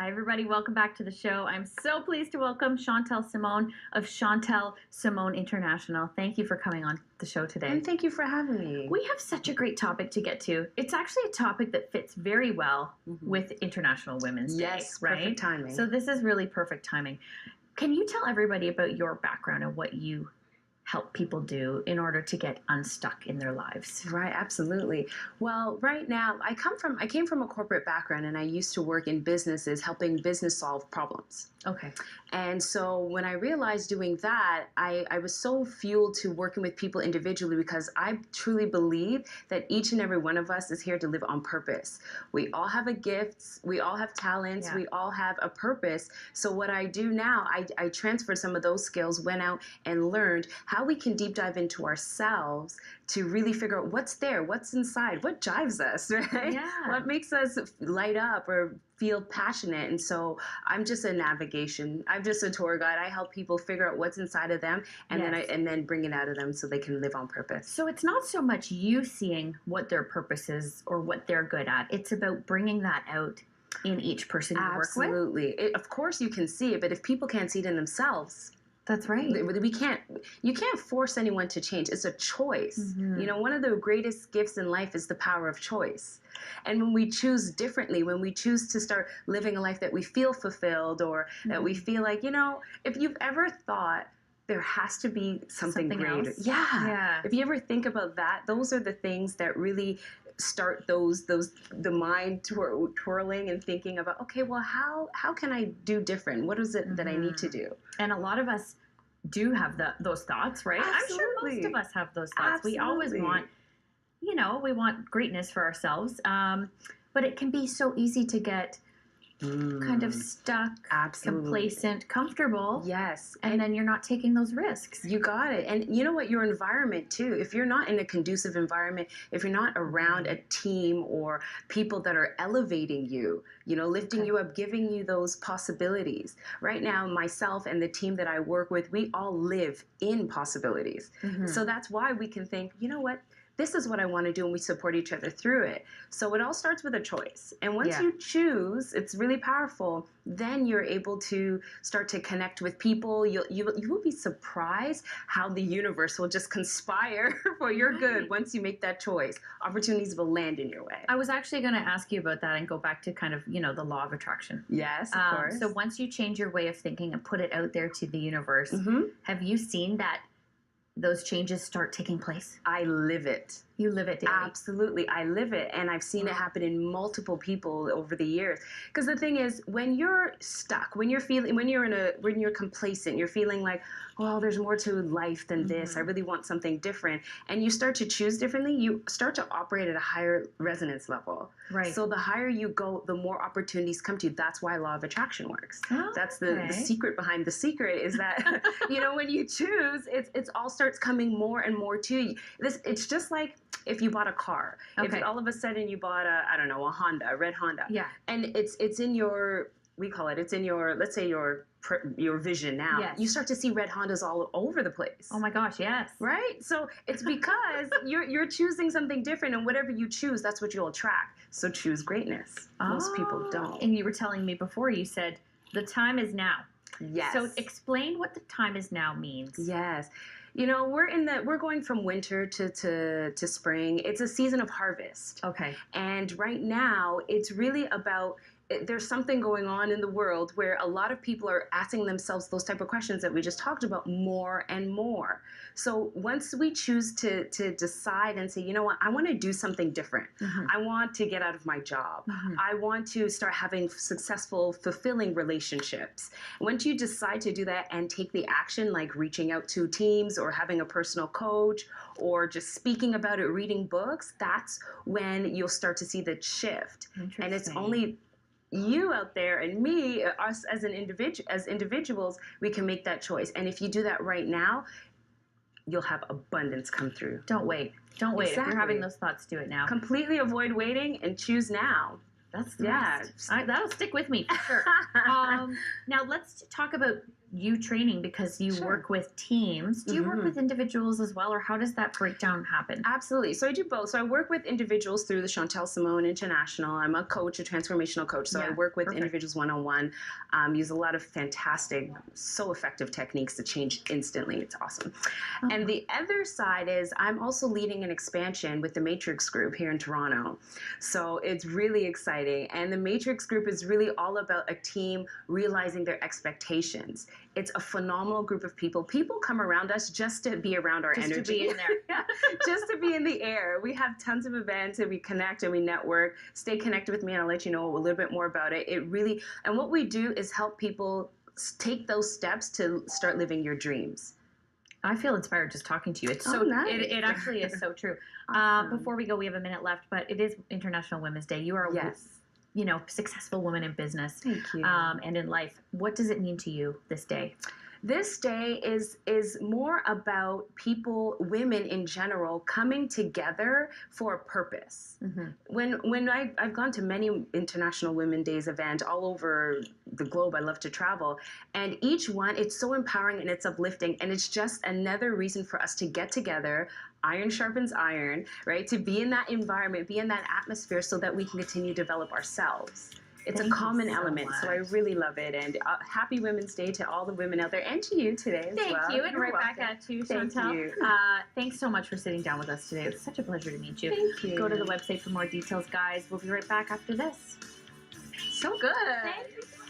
Hi, everybody. Welcome back to the show. I'm so pleased to welcome Chantelle Simone of Chantelle Simone International. Thank you for coming on the show today. And thank you for having me. We have such a great topic to get to. It's actually a topic that fits very well with International Women's Day, right? Perfect timing. So this is really perfect timing. Can you tell everybody about your background and what you help people do in order to get unstuck in their lives? Right, absolutely. Well, right now, I came from a corporate background, and I used to work in businesses helping business solve problems. Okay. And so when I realized doing that, I was so fueled to working with people individually because I truly believe that each and every one of us is here to live on purpose. We all have a gift, we all have talents, we all have a purpose. So what I do now, I transferred some of those skills, went out and learned how we can deep dive into ourselves to really figure out what's there, what's inside, what drives us, right? Yeah. What makes us light up or feel passionate. And so I'm just a navigation. I'm just a tour guide. I help people figure out what's inside of them and then bring it out of them so they can live on purpose. So it's not so much you seeing what their purpose is or what they're good at. It's about bringing that out in each person you work with. Absolutely. Of course you can see it, but if people can't see it in themselves, that's right. You can't force anyone to change. It's a choice. You know, one of the greatest gifts in life is the power of choice. And when we choose differently, when we choose to start living a life that we feel fulfilled or that we feel like, you know, if you've ever thought there has to be something greater. Else. Yeah. If you ever think about that, those are the things that really start the mind twirling and thinking about, okay, well, how can I do different? What is it that I need to do? And a lot of us do have those thoughts, right? Absolutely. I'm sure most of us have those thoughts. Absolutely. We always want, you know, we want greatness for ourselves. But it can be so easy to get kind of stuck, complacent, comfortable. Yes. And then you're not taking those risks. You got it. And you know what? Your environment too. If you're not in a conducive environment, if you're not around a team or people that are elevating you, you know, lifting you up, giving you those possibilities. Right now, myself and the team that I work with, we all live in possibilities. So that's why we can think, you know what? This is what I want to do, and we support each other through it. So it all starts with a choice. And once you choose, it's really powerful. Then you're able to start to connect with people. You will be surprised how the universe will just conspire for your good once you make that choice. Opportunities will land in your way. I was actually going to ask you about that and go back to kind of, you know, the law of attraction. Yes, of course. So once you change your way of thinking and put it out there to the universe, have you seen that those changes start taking place? I live it. You live it daily. Absolutely. I live it. And I've seen it happen in multiple people over the years. Because the thing is, when you're stuck, when you're complacent, you're feeling like, well, there's more to life than this. I really want something different. And you start to choose differently, you start to operate at a higher resonance level. Right. So the higher you go, the more opportunities come to you. That's why law of attraction works. That's the secret behind the secret is that, you know, when you choose, it's all starts coming more and more to you. It's just like if you bought a car. If all of a sudden you bought a Honda, a red Honda. Yeah. And it's in your, it's in your, let's say your vision now. Yes. You start to see red Hondas all over the place. Oh my gosh, yes. Right? So it's because you're choosing something different, and whatever you choose, that's what you'll attract. So choose greatness. Most people don't. And you were telling me before, you said the time is now. Yes. So explain what the time is now means. Yes. You know, we're going from winter to spring. It's a season of harvest. Okay. And right now, it's really about, there's something going on in the world where a lot of people are asking themselves those type of questions that we just talked about more and more. So once we choose to decide and say, you know what, I want to do something different. I want to get out of my job. I want to start having successful, fulfilling relationships. Once you decide to do that and take the action, like reaching out to teams or having a personal coach or just speaking about it, reading books, that's when you'll start to see the shift. And it's only you out there and me, us as individuals, we can make that choice. And if you do that right now, you'll have abundance come through. Don't wait. Don't wait. Exactly. If you're having those thoughts, do it now. Completely avoid waiting and choose now. That's the best. That'll stick with me for sure. Now let's talk about you training because you work with teams. Do you work with individuals as well, or how does that breakdown happen? Absolutely. So I do both. So I work with individuals through the Chantelle Simone International. I'm a coach, a transformational coach. So I work with individuals one-on-one, use a lot of fantastic, so effective techniques to change instantly. It's awesome. And the other side is I'm also leading an expansion with the Matrix Group here in Toronto. So it's really exciting. And the Matrix Group is really all about a team realizing their expectations. It's a phenomenal group of people. People come around us just to be around our energy. Just to be in there. Just to be in the air. We have tons of events and we connect and we network. Stay connected with me and I'll let you know a little bit more about it. And what we do is help people take those steps to start living your dreams. I feel inspired just talking to you. It's so nice. It actually is so true. Awesome. Before we go, we have a minute left, but it is International Women's Day. You are a successful woman in business. Thank you. And in life. What does it mean to you this day? This day is more about people, women in general, coming together for a purpose. When I've gone to many International Women's Days events all over the globe, I love to travel, and each one, it's so empowering and it's uplifting, and it's just another reason for us to get together. Iron sharpens iron, right? To be in that environment, be in that atmosphere so that we can continue to develop ourselves. It's a common element, so I really love it. And happy Women's Day to all the women out there and to you today as well. Thank you, and right back at you, Chantelle. Thank you. Thanks so much for sitting down with us today. It was such a pleasure to meet you. Thank you. Go to the website for more details, guys. We'll be right back after this. So good. Thank you.